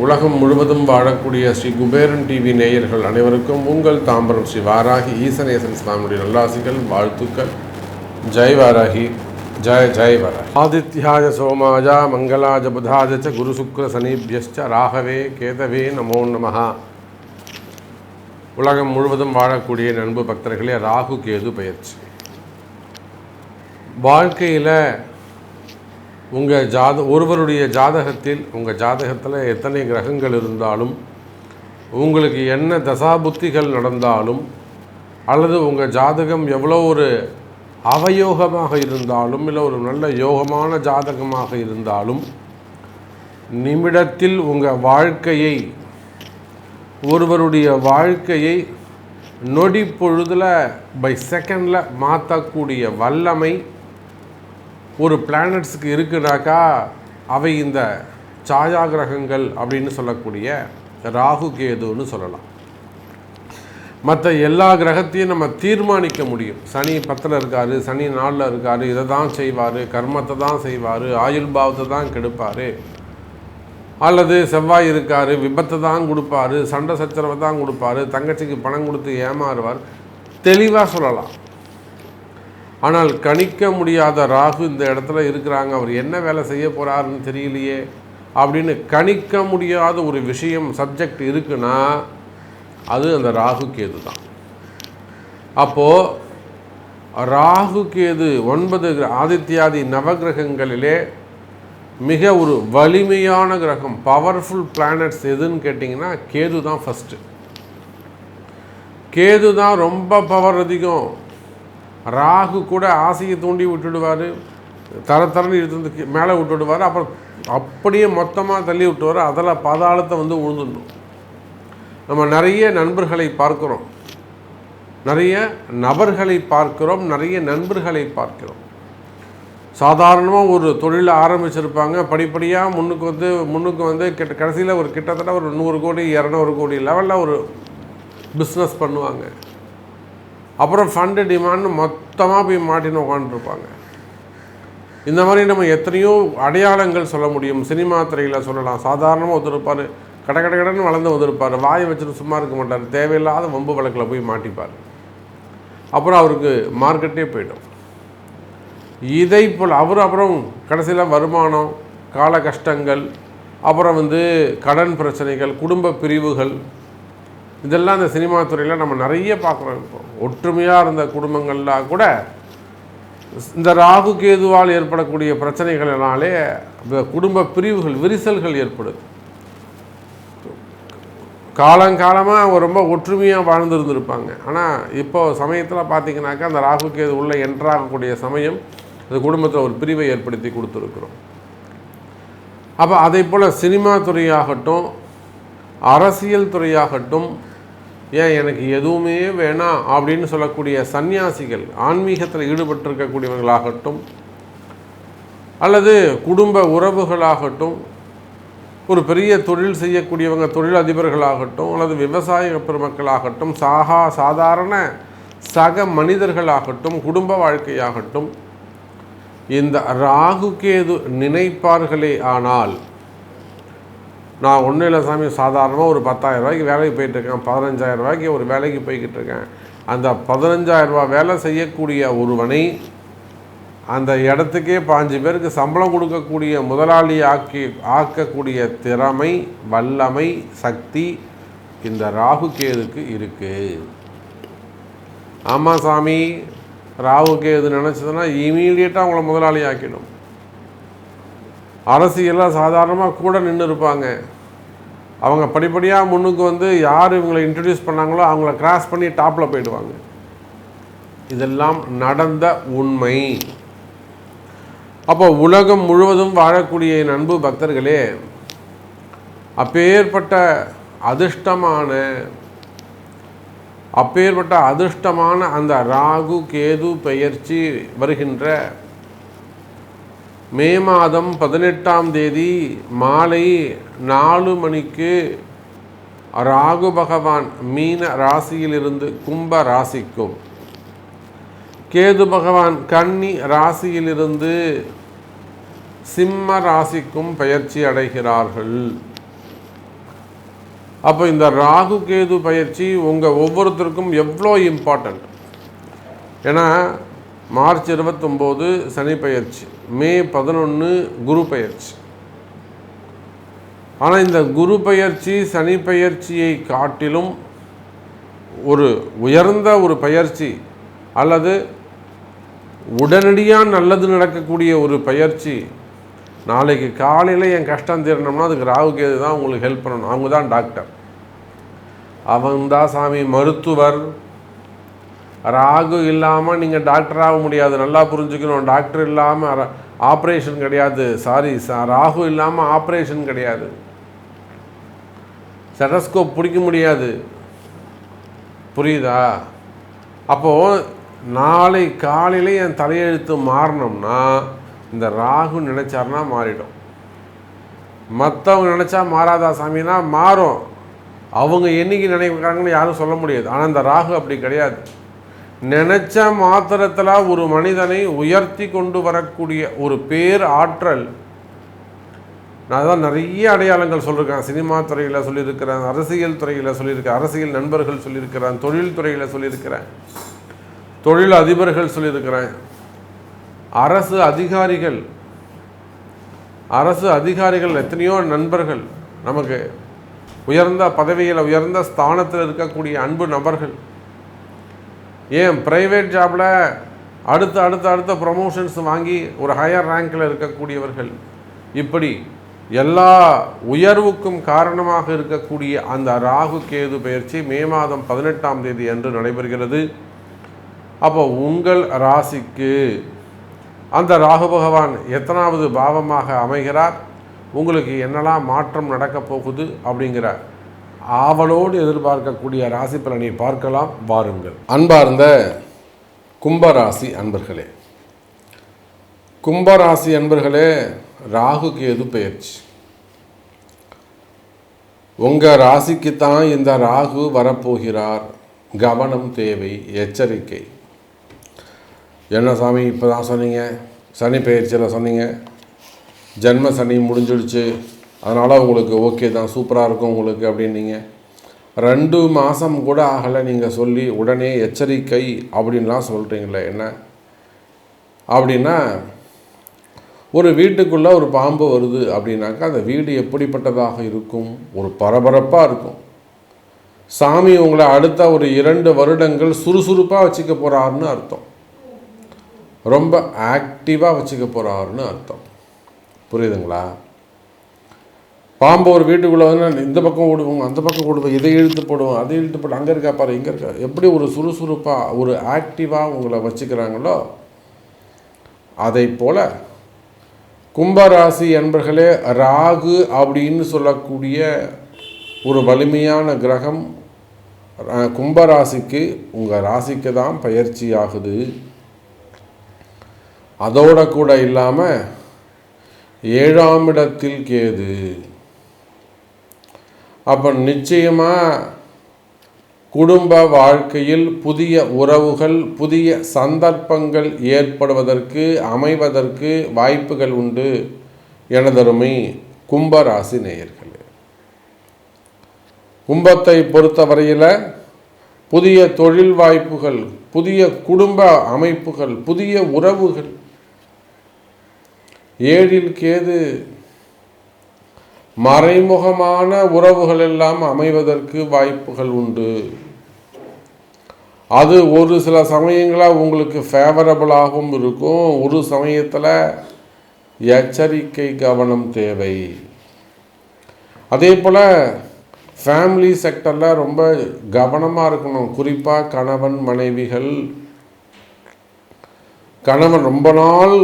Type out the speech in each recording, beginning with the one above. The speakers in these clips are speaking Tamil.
உலகம் முழுவதும் வாழக்கூடிய ஸ்ரீ குபேரன் டிவி நேயர்கள் அனைவருக்கும் உங்கள் தாம்பரம் ஸ்ரீ வாராகி ஈசனேசன் சுவாமியுடைய நல்லாசிகள், வாழ்த்துக்கள். ஜெய் வாராகி, ஜெய் ஜெய் வாராகி. ஆதித்யாய சோமாய மங்களாய புதாய ச குரு சுக்ர சனிபியஸ்ச ராகவே கேதவே நமோ நமஹ. உலகம் முழுவதும் வாழக்கூடிய நண்பு பக்தர்களே, ராகு கேது பயிற்சி வாழ்க்கையில் ஒருவருடைய ஜாதகத்தில், உங்கள் ஜாதகத்தில் எத்தனை கிரகங்கள் இருந்தாலும், உங்களுக்கு என்ன தசாபுத்திகள் நடந்தாலும், அல்லது உங்கள் ஜாதகம் எவ்வளோ ஒரு அவயோகமாக இருந்தாலும், இல்லை ஒரு நல்ல யோகமான ஜாதகமாக இருந்தாலும், நிமிடத்தில் உங்கள் வாழ்க்கையை, ஒருவருடைய வாழ்க்கையை நொடி பொழுதில் பை செகண்டில் மாற்றக்கூடிய வல்லமை ஒரு பிளானட்ஸுக்கு இருக்குனாக்கா அவை இந்த சாயா கிரகங்கள் அப்படின்னு சொல்லக்கூடிய ராகு கேதுன்னு சொல்லலாம். மற்ற எல்லா கிரகத்தையும் நம்ம தீர்மானிக்க முடியும். சனி 10ல் இருக்கார், சனி 4ல் இருக்கார், இதை தான் செய்வார், கர்மத்தை தான் செய்வார், ஆயுள் பாவத்தை தான் கெடுப்பார், அல்லது செவ்வாய் இருக்கார், விபத்தை தான் கொடுப்பார், சண்டை சச்சரவை தான் கொடுப்பார், தங்கச்சிக்கு பணம் கொடுத்து ஏமாறுவார், தெளிவாக சொல்லலாம். ஆனால் கணிக்க முடியாத ராகு இந்த இடத்துல இருக்கிறாங்க, அவர் என்ன வேலை செய்ய போகிறாருன்னு தெரியலையே அப்படின்னு கணிக்க முடியாத ஒரு விஷயம், சப்ஜெக்ட் இருக்குன்னா அது அந்த ராகு கேது தான். அப்போது ராகு கேது 9 ஆதித்யாதி நவகிரகங்களிலே மிக ஒரு வலிமையான கிரகம், பவர்ஃபுல் பிளானட்ஸ் எதுன்னு கேட்டிங்கன்னா கேது தான் ஃபஸ்ட்டு. கேது தான் ரொம்ப பவர் அதிகம். ராகு கூட ஆசையை தூண்டி விட்டுடுவார், தரன்னு இழுத்து மேலே விட்டுடுவார், அப்புறம் அப்படியே மொத்தமாக தள்ளி விட்டுவார், அதில் பாதாளத்தை வந்து உழுந்துடணும். நம்ம நிறைய நண்பர்களை பார்க்குறோம், நிறைய நபர்களை பார்க்குறோம், நிறைய நண்பர்களை பார்க்கிறோம். சாதாரணமாக ஒரு தொழிலை ஆரம்பிச்சிருப்பாங்க, படிப்படியாக முன்னுக்கு வந்து கடைசியில் ஒரு கிட்டத்தட்ட ஒரு 100 கோடி 200 கோடி லெவலில் ஒரு பிஸ்னஸ் பண்ணுவாங்க. அப்புறம் ஃபண்டு டிமாண்ட் மொத்தமாக போய் மாட்டின்னு உட்காந்துருப்பாங்க. இந்த மாதிரி நம்ம எத்தனையோ அடையாளங்கள் சொல்ல முடியும். சினிமா துறையில் சொல்லலாம். சாதாரணமாக ஒருத்தருப்பார், கடன் வளர்ந்து வந்திருப்பார், வாயை வச்சுட்டு சும்மா இருக்க மாட்டார், தேவையில்லாத வம்பு வழக்கில் போய் மாட்டிப்பார், அப்புறம் அவருக்கு மார்க்கெட்டே போய்டும். இதை போல் அப்புறம் கடைசியில் வருமானம், கால கஷ்டங்கள், அப்புறம் வந்து கடன் பிரச்சனைகள், குடும்ப பிரிவுகள், இதெல்லாம் இந்த சினிமா துறையில் நம்ம நிறைய பார்க்குறோம். இப்போ ஒற்றுமையாக இருந்த குடும்பங்கள்லாம் கூட இந்த ராகு கேதுவால் ஏற்படக்கூடிய பிரச்சனைகளினாலே குடும்ப பிரிவுகள், விரிசல்கள் ஏற்படுது. காலங்காலமாக ரொம்ப ஒற்றுமையாக வாழ்ந்துருந்துருப்பாங்க. ஆனால் இப்போ சமயத்தில் பார்த்திங்கனாக்கா அந்த ராகு கேது உள்ளே என்ட்ராகக்கூடிய சமயம் அந்த குடும்பத்தில் ஒரு பிரிவை ஏற்படுத்தி கொடுத்துருக்குறோம். அப்போ அதை போல் சினிமா துறையாகட்டும், அரசியல் துறையாகட்டும், ஏன் எனக்கு எதுவுமே வேணாம் அப்படின்னு சொல்லக்கூடிய சன்னியாசிகள், ஆன்மீகத்தில் ஈடுபட்டிருக்கக்கூடியவர்களாகட்டும், அல்லது குடும்ப உறவுகளாகட்டும், ஒரு பெரிய தொழில் செய்யக்கூடியவங்க, தொழில் அதிபர்களாகட்டும், அல்லது விவசாய பெருமக்களாகட்டும், சாதாரண சக மனிதர்களாகட்டும், குடும்ப வாழ்க்கையாகட்டும், இந்த ராகு கேது நினைப்பார்களே ஆனால், நான் ஒன்றும் இல்லை சாமி, சாதாரணமாக ஒரு 10,000 ரூபாய்க்கு வேலைக்கு போயிட்டுருக்கேன், 15,000 ரூபாய்க்கு ஒரு வேலைக்கு போய்கிட்டு இருக்கேன், அந்த 15,000 ரூபா வேலை செய்யக்கூடிய ஒருவனை அந்த இடத்துக்கே 5 பேருக்கு சம்பளம் கொடுக்கக்கூடிய முதலாளி ஆக்கக்கூடிய திறமை, வல்லமை, சக்தி இந்த ராகு கேதுக்கு இருக்குது. ஆமாம் சாமி, ராகு கேது நினச்சதுன்னா இமீடியட்டாக அவங்கள முதலாளி ஆக்கிடும். அரசியெல்லாம் சாதாரணமாக கூட நின்று இருப்பாங்க, அவங்க படிப்படியாக முன்னுக்கு வந்து யார் இவங்களை இன்ட்ரடியூஸ் பண்ணாங்களோ அவங்கள கிராஸ் பண்ணி டாப்பில் போயிடுவாங்க. இதெல்லாம் நடந்த உண்மை. அப்போ உலகம் முழுவதும் வாழக்கூடிய என் அன்பு பக்தர்களே, அப்பேற்பட்ட அதிர்ஷ்டமான அந்த ராகு கேது பெயர்ச்சி வருகின்ற மே மாதம் 18ஆம் தேதி மாலை 4 மணிக்கு ராகு பகவான் மீன ராசியிலிருந்து கும்ப ராசிக்கும், கேது பகவான் கன்னி ராசியிலிருந்து சிம்ம ராசிக்கும் பெயர்ச்சி அடைகிறார்கள். அப்போ இந்த ராகு கேது பயிற்சி உங்கள் ஒவ்வொருத்தருக்கும் எவ்வளோ இம்பார்ட்டண்ட். ஏன்னா மார்ச் 29 சனி பயிற்சி, மே 11 குரு பயிற்சி. ஆனால் இந்த குரு பயிற்சி சனி பயிற்சியை காட்டிலும் ஒரு உயர்ந்த ஒரு பயிற்சி, அல்லது உடனடியாக நல்லது நடக்கக்கூடிய ஒரு பயிற்சி. நாளைக்கு காலையில் என் கஷ்டம் தீரணும்னா அதுக்கு ராகு கேது தான் உங்களுக்கு ஹெல்ப் பண்ணணும். அவங்க தான் டாக்டர், அவங்க தான் சாமி மருத்துவர். ராகு இல்லாமல் நீங்கள் டாக்டராக முடியாது, நல்லா புரிஞ்சுக்கணும். டாக்டர் இல்லாமல் ஆப்ரேஷன் கிடையாது. ராகு இல்லாமல் ஆப்ரேஷன் கிடையாது. ஸ்டெதஸ்கோப் பிடிக்க முடியாது. புரியுதா? அப்போது நாளை காலையில் என் தலையெழுத்து மாறணும்னா இந்த ராகு நினச்சார்னா மாறிடும். மற்றவங்க நினச்சா மாறாதா சாமினா மாறும். அவங்க என்னைக்கு நினைக்கிறாங்கன்னு யாரும் சொல்ல முடியாது. ஆனால் இந்த ராகு அப்படி கிடையாது. நினச்ச மாத்திரத்தில் ஒரு மனிதனை உயர்த்தி கொண்டு வரக்கூடிய ஒரு பேர் ஆற்றல். நான் தான் நிறைய அடையாளங்கள் சொல்லியிருக்கேன். சினிமா துறையில் சொல்லியிருக்கிறேன், அரசியல் துறையில் சொல்லியிருக்கேன், அரசியல் நண்பர்கள் சொல்லியிருக்கிறேன், தொழில் துறையில் சொல்லியிருக்கிறேன், தொழில் அதிபர்கள் சொல்லியிருக்கிறேன், அரசு அதிகாரிகள் எத்தனையோ நண்பர்கள், நமக்கு உயர்ந்த பதவியில் உயர்ந்த ஸ்தானத்தில் இருக்கக்கூடிய அன்பு நபர்கள். ஏன் ப்ரைவேட் ஜாபில் அடுத்த ப்ரமோஷன்ஸ் வாங்கி ஒரு ஹையர் ரேங்கில் இருக்கக்கூடியவர்கள். இப்படி எல்லா உயர்வுக்கும் காரணமாக இருக்கக்கூடிய அந்த ராகு கேது பயிற்சி மே மாதம் 18ஆம் தேதி அன்று நடைபெறுகிறது. அப்போ உங்கள் ராசிக்கு அந்த ராகு பகவான் எத்தனாவது பாவமாக அமைகிறார், உங்களுக்கு என்னெல்லாம் மாற்றம் நடக்கப் போகுது அப்படிங்கிற ஆவலோடு எதிர்பார்க்கக்கூடிய ராசி பலனை பார்க்கலாம். வாருங்கள். அன்பார்ந்த கும்பராசி அன்பர்களே, கும்பராசி அன்பர்களே, ராகு கேது பயிற்சி உங்கள் ராசிக்கு தான் இந்த ராகு வரப்போகிறார். கவனம் தேவை, எச்சரிக்கை. என்ன சாமி இப்போ தான் சொன்னீங்க, சனி பயிற்சியில் சொன்னீங்க, ஜென்ம சனி முடிஞ்சிடுச்சு, அதனால் உங்களுக்கு ஓகே தான், சூப்பராக இருக்கும் உங்களுக்கு அப்படின்னீங்க. 2 மாதம் கூட ஆகலை நீங்கள் சொல்லி உடனே எச்சரிக்கை அப்படின்லாம் சொல்கிறீங்களே. என்ன அப்படின்னா, ஒரு வீட்டுக்குள்ளே ஒரு பாம்பு வருது அப்படின்னாக்கா அந்த வீடு எப்படிப்பட்டதாக இருக்கும்? ஒரு பரபரப்பாக இருக்கும். சாமி உங்களை அடுத்த ஒரு 2 வருடங்கள் சுறுசுறுப்பாக வச்சுக்க போகிறாருன்னு அர்த்தம். ரொம்ப ஆக்டிவாக வச்சுக்க போகிறாருன்னு அர்த்தம். புரியுதுங்களா? பாம்பு ஒரு வீட்டுக்குள்ளே வந்து இந்த பக்கம் ஓடுவோம், அந்த பக்கம் ஓடுவோம், இதை இழுத்து போடுவோம், அதை இழுத்து போடுவோம், அங்கே இருக்கா பாரு, இங்கே இருக்கா, எப்படி ஒரு சுறுசுறுப்பாக ஒரு ஆக்டிவாக உங்களை வச்சுக்கிறாங்களோ அதை போல் கும்பராசி என்பர்களே, ராகு அப்படின்னு சொல்லக்கூடிய ஒரு வலிமையான கிரகம் கும்பராசிக்கு உங்கள் ராசிக்கு தான் பயிற்சி ஆகுது. அதோட கூட இல்லாமல் 7ஆம் இடத்தில் கேது. அப்போ நிச்சயமாக குடும்ப வாழ்க்கையில் புதிய உறவுகள், புதிய சந்தர்ப்பங்கள் ஏற்படுவதற்கு அமைவதற்கு வாய்ப்புகள் உண்டு. எனதருமை கும்பராசி நேயர்களே, கும்பத்தை பொறுத்தவரையில் புதிய தொழில் வாய்ப்புகள், புதிய குடும்ப அமைப்புகள், புதிய உறவுகள். 7இல் கேது, மறைமுகமான உறவுகள் எல்லாம் அமைவதற்கு வாய்ப்புகள் உண்டு. அது ஒரு சில சமயங்களாக உங்களுக்கு ஃபேவரபுளாகவும் இருக்கும், ஒரு சமயத்தில் எச்சரிக்கை கவனம் தேவை. அதே போல் ஃபேமிலி செக்டரில் ரொம்ப கவனமாக இருக்கணும். குறிப்பாக கணவன் மனைவிகள். கணவன் ரொம்ப நாள்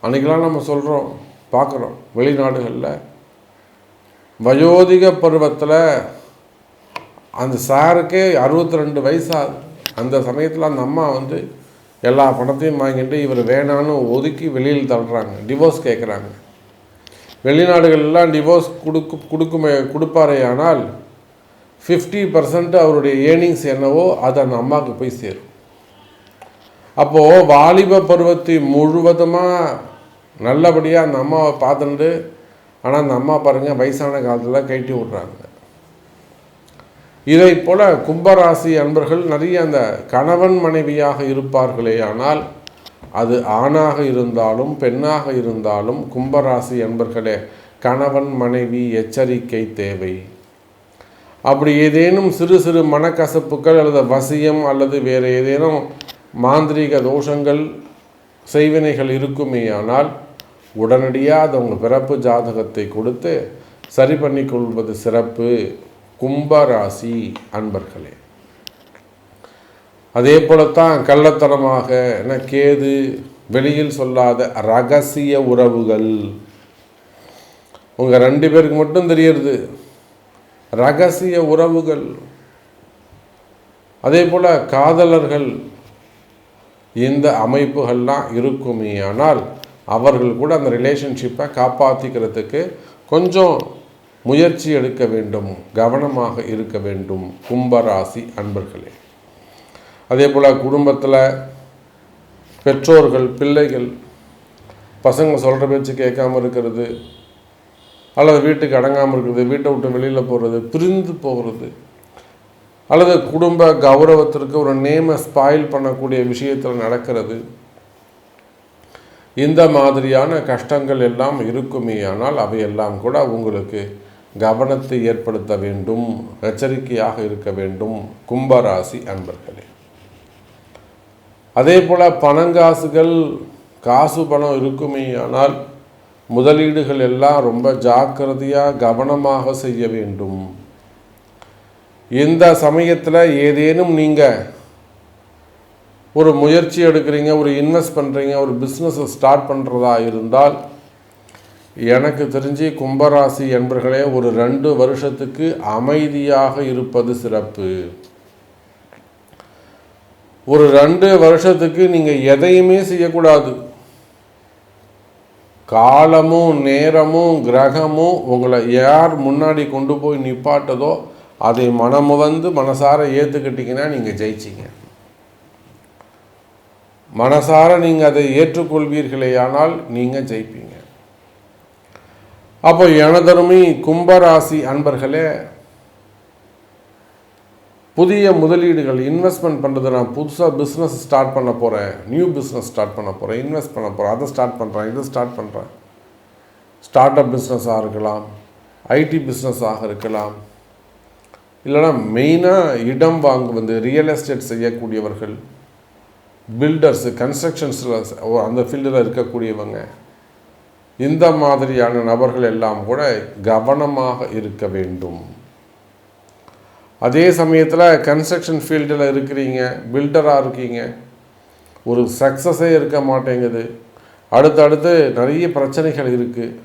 அன்றைக்கெலாம் நம்ம சொல்கிறோம், பார்க்குறோம் வெளிநாடுகளில் வயோதிக பருவத்தில் அந்த சாருக்கே 62 வயசாகுது. அந்த சமயத்தில் அந்த அம்மா வந்து எல்லா பணத்தையும் வாங்கிட்டு இவர் வேணான்னு ஒதுக்கி வெளியில் தள்ளுறாங்க, டிவோர்ஸ் கேட்குறாங்க. வெளிநாடுகளெல்லாம் டிவோர்ஸ் கொடுப்பாரே, ஆனால் 50% அவருடைய ஏர்னிங்ஸ் என்னவோ அது அந்த அம்மாவுக்கு போய் சேரும். அப்போது வாலிப பருவத்தை முழுவதுமாக நல்லபடியாக அந்த அம்மாவை பார்த்துட்டு, ஆனால் அந்த அம்மா பாருங்கள் வயசான காலத்தில் கைட்டி விட்றாங்க. இதை போல் கும்பராசி அன்பர்கள் நிறைய அந்த கணவன் மனைவியாக இருப்பார்களே, ஆனால் அது ஆணாக இருந்தாலும் பெண்ணாக இருந்தாலும் கும்பராசி அன்பர்களே, கணவன் மனைவி எச்சரிக்கை தேவை. அப்படி ஏதேனும் சிறு சிறு மனக்கசப்புகள் அல்லது வசியம் அல்லது வேறு ஏதேனும் மாந்திரீக தோஷங்கள் செய்வினைகள் இருக்குமே, ஆனால் உடனடியாக அது உங்கள் பிறப்பு ஜாதகத்தை கொடுத்து சரி பண்ணி கொள்வது சிறப்பு கும்பராசி அன்பர்களே. அதே போலத்தான் கள்ளத்தனமாக கேது வெளியில் சொல்லாத ரகசிய உறவுகள் உங்கள் 2 பேருக்கு மட்டும் தெரியறது, ரகசிய உறவுகள். அதே போல் காதலர்கள், இந்த அமைப்புகள்லாம் இருக்குமே, ஆனால் அவர்கள் கூட அந்த ரிலேஷன்ஷிப்பை காப்பாற்றிக்கிறதுக்கு கொஞ்சம் முயற்சி எடுக்க வேண்டும், கவனமாக இருக்க வேண்டும் கும்பராசி அன்பர்களே. அதே போல் குடும்பத்தில் பெற்றோர்கள் பிள்ளைகள் பசங்க சொல்கிற பேச்சு கேட்காமல் இருக்கிறது, அல்லது வீட்டுக்கு அடங்காமல் இருக்கிறது, வீட்டை விட்டு வெளியில் போகிறது, பிரிந்து போகிறது, அல்லது குடும்ப கௌரவத்திற்கு ஒரு நேமை ஸ்பாயில் பண்ணக்கூடிய விஷயத்தில் நடக்கிறது, இந்த மாதிரியான கஷ்டங்கள் எல்லாம் இருக்குமே, ஆனால் அவையெல்லாம் கூட உங்களுக்கு கவனத்தை ஏற்படுத்த வேண்டும், எச்சரிக்கையாக இருக்க வேண்டும் கும்பராசி அன்பர்களே. அதே போல் பணங்காசுகள் காசு பணம் இருக்குமே, ஆனால் முதலீடுகள் எல்லாம் ரொம்ப ஜாக்கிரதையாக கவனமாக செய்ய வேண்டும். இந்த சமயத்தில் ஏதேனும் நீங்கள் ஒரு முயற்சி எடுக்கிறீங்க, ஒரு இன்வெஸ்ட் பண்ணுறீங்க, ஒரு பிஸ்னஸை ஸ்டார்ட் பண்ணுறதா இருந்தால் எனக்கு தெரிஞ்சு கும்பராசி என்பர்களே ஒரு 2 வருஷத்துக்கு அமைதியாக இருப்பது சிறப்பு. ஒரு 2 வருஷத்துக்கு நீங்கள் எதையுமே செய்யக்கூடாது. காலமும் நேரமும் கிரகமும் உங்களை யார் முன்னாடி கொண்டு போய் நிப்பாட்டதோ அதை மனமுவந்து மனசார ஏற்றுக்கிட்டீங்கன்னா நீங்கள் ஜெயிச்சிங்க. மனசார நீங்கள் அதை ஏற்றுக்கொள்வீர்களே, ஆனால் நீங்கள் ஜெயிப்பீங்க. அப்போ எனதருமை கும்பராசி அன்பர்களே, புதிய முதலீடுகள் இன்வெஸ்ட்மெண்ட் பண்ணுறது, நான் புதுசாக பிஸ்னஸ் ஸ்டார்ட் பண்ண போகிறேன், நியூ பிஸ்னஸ் ஸ்டார்ட் பண்ண போகிறேன், இன்வெஸ்ட் பண்ண போகிறேன், அதை ஸ்டார்ட் பண்ணுறேன், இதை ஸ்டார்ட் பண்ணுறேன். ஸ்டார்ட் அப் பிஸ்னஸாக இருக்கலாம், ஐடி பிஸ்னஸாக இருக்கலாம், இல்லைனா மெயினாக இடம் வாங்குவது, ரியல் எஸ்டேட் செய்யக்கூடியவர்கள், பில்டர்ஸு, கன்ஸ்ட்ரக்ஷன்ஸில் அந்த ஃபீல்டில் இருக்கக்கூடியவங்க, இந்த மாதிரியான நபர்கள் எல்லாம் கூட கவனமாக இருக்க வேண்டும். அதே சமயத்தில் கன்ஸ்ட்ரக்ஷன் ஃபீல்டில் இருக்கிறீங்க, பில்டராக இருக்கீங்க, ஒரு சக்ஸஸே இருக்க மாட்டேங்குது, அடுத்தடுத்து நிறைய பிரச்சனைகள் இருக்குது.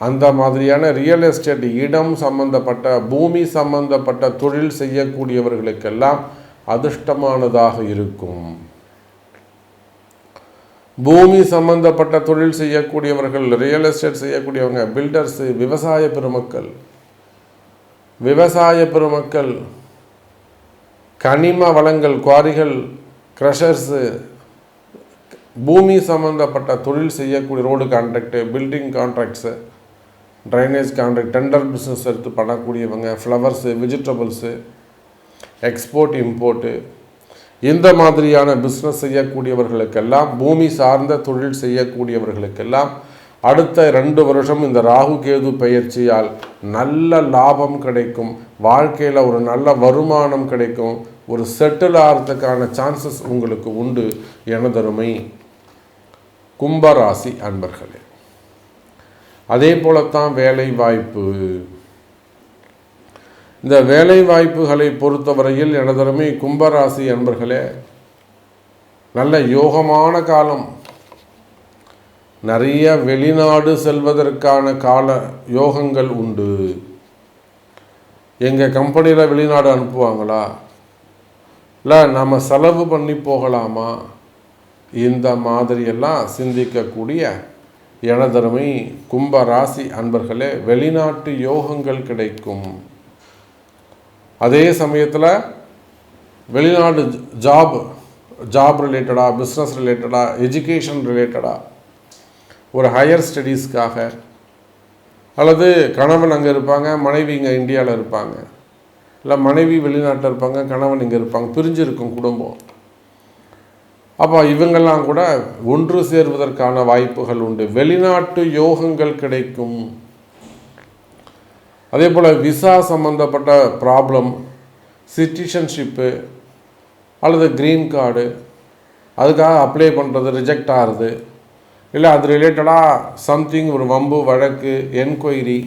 அந்த மாதிரியான ரியல் எஸ்டேட், இடம் சம்பந்தப்பட்ட, பூமி சம்பந்தப்பட்ட தொழில் செய்யக்கூடியவர்களுக்கெல்லாம் அதிர்ஷ்டமானதாக இருக்கும். பூமி சம்பந்தப்பட்ட தொழில் செய்யக்கூடியவர்கள், ரியல் எஸ்டேட் செய்யக்கூடியவங்க, பில்டர்ஸு, விவசாய பெருமக்கள், கனிம வளங்கள், குவாரிகள், க்ரஷர்ஸு, பூமி சம்பந்தப்பட்ட தொழில் செய்யக்கூடிய road contract, building contracts, drainage contract, tender business எடுத்து பண்ணக்கூடியவங்க, ஃப்ளவர்ஸு, வெஜிடபிள்ஸு, எக்ஸ்போர்ட் இம்போர்ட்டு, இந்த மாதிரியான பிஸ்னஸ் செய்யக்கூடியவர்களுக்கெல்லாம், பூமி சார்ந்த தொழில் செய்யக்கூடியவர்களுக்கெல்லாம் அடுத்த 2 வருஷம் இந்த ராகு கேது பெயர்ச்சியால் நல்ல லாபம் கிடைக்கும், வாழ்க்கையில் ஒரு நல்ல வருமானம் கிடைக்கும், ஒரு செட்டில் ஆகிறதுக்கான சான்சஸ் உங்களுக்கு உண்டு எனதருமை கும்பராசி அன்பர்களே. அதே போலத்தான் வேலை வாய்ப்பு. இந்த வேலை வாய்ப்புகளை பொறுத்தவரையில் எனதருமை கும்பராசி அன்பர்களே நல்ல யோகமான காலம். நிறைய வெளிநாடு செல்வதற்கான கால யோகங்கள் உண்டு. எங்கள் கம்பெனியில் வெளிநாடு அனுப்புவாங்களா, இல்லை நம்ம செலவு பண்ணி போகலாமா, இந்த மாதிரியெல்லாம் சிந்திக்கக்கூடிய எனதருமை கும்பராசி அன்பர்களே வெளிநாட்டு யோகங்கள் கிடைக்கும். அதே சமயத்தில் வெளிநாடு ஜாப் ஜாப் ரிலேட்டடாக, பிஸ்னஸ் ரிலேட்டடாக, எஜுகேஷன் ரிலேட்டடாக, ஒரு ஹையர் ஸ்டடீஸ்க்காக, அல்லது கணவன் அங்கே இருப்பாங்க, மனைவி இங்கே இந்தியாவில் இருப்பாங்க, இல்லை மனைவி வெளிநாட்டில் இருப்பாங்க, கணவன் இங்கே இருப்பாங்க, பிரிஞ்சு இருக்கும் குடும்பம். அப்போ இவங்கெல்லாம் கூட ஒன்று சேர்வதற்கான வாய்ப்புகள் உண்டு. வெளிநாட்டு யோகங்கள் கிடைக்கும். அதே போல் விசா சம்மந்தப்பட்ட ப்ராப்ளம், சிட்டிசன்ஷிப்பு அல்லது க்ரீன் கார்டு, அதுக்காக அப்ளை பண்ணுறது ரிஜெக்ட் ஆகுது, இல்லை அது ரிலேட்டடாக சம்திங் ஒரு வம்பு வழக்கு என்கொயரி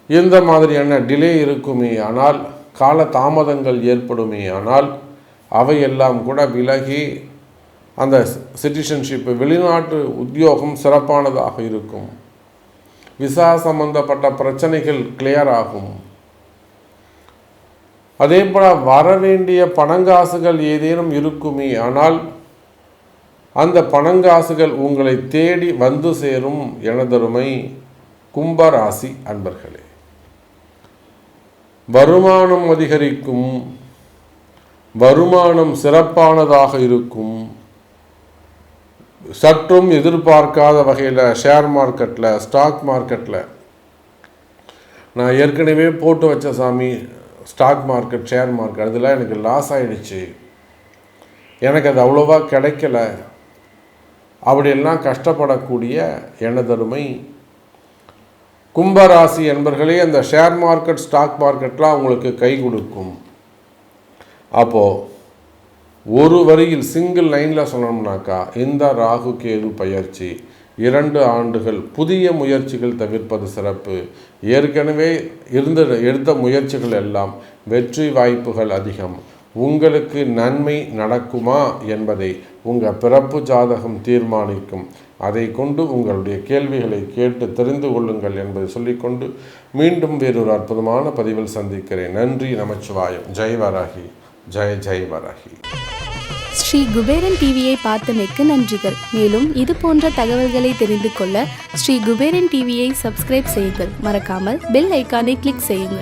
இந்த மாதிரியான டிலே இருக்குமே ஆனால், கால தாமதங்கள் ஏற்படுமே ஆனால், அவையெல்லாம் கூட விலகி அந்த சிட்டிசன்ஷிப்பு வெளிநாட்டு உத்தியோகம் சிறப்பானதாக இருக்கும். விசா சம்பந்தப்பட்ட பிரச்சனைகள் கிளியர் ஆகும். அதே போல் வரவேண்டிய பணங்காசுகள் ஏதேனும் இருக்குமே ஆனால் அந்த பணங்காசுகள் உங்களை தேடி வந்து சேரும். எனதருமை கும்பராசி அன்பர்களே, வருமானம் அதிகரிக்கும். வருமானம் சிறப்பானதாக இருக்கும். சற்றும் எதிர்பார்க்காத வகையில் ஷேர் மார்க்கெட்டில், ஸ்டாக் மார்க்கெட்டில் நான் ஏற்கனவே போட்டு வச்ச சாமி ஸ்டாக் மார்க்கெட், ஷேர் மார்க்கெட், அதெல்லாம் எனக்கு லாஸ் ஆகிடுச்சு, எனக்கு அது அவ்வளோவா கிடைக்கல, அப்படியெல்லாம் கஷ்டப்படக்கூடிய எனதருமை கும்பராசி என்பர்களே, அந்த ஷேர் மார்க்கெட், ஸ்டாக் மார்க்கெட்லாம் உங்களுக்கு கை கொடுக்கும். அப்போது ஒரு வரியில் சிங்கிள் லைனில் சொன்னோம்னாக்கா, இந்த ராகு கேது பயிற்சி 2 ஆண்டுகள் புதிய முயற்சிகள் தவிர்ப்பது சிறப்பு. ஏற்கனவே எடுத்த முயற்சிகள் எல்லாம் வெற்றி வாய்ப்புகள் அதிகம். உங்களுக்கு நன்மை நடக்குமா என்பதை உங்கள் பிறப்பு ஜாதகம் தீர்மானிக்கும். அதை கொண்டு உங்களுடைய கேள்விகளை கேட்டு தெரிந்து கொள்ளுங்கள் என்பதை சொல்லிக்கொண்டு மீண்டும் வேறொரு அற்புதமான பதிவில் சந்திக்கிறேன். நன்றி, நமச்சிவாயம். ஜெய் வராகி, ஜெய் வராகி. ஸ்ரீ குபேரன் டிவியை பார்த்தமைக்கு நன்றிகள். மேலும் இது போன்ற தகவல்களை தெரிந்து கொள்ள ஸ்ரீ குபேரன் டிவியை சப்ஸ்கிரைப் செய்யுங்கள். மறக்காமல் பெல் ஐக்கானை கிளிக் செய்யுங்கள்.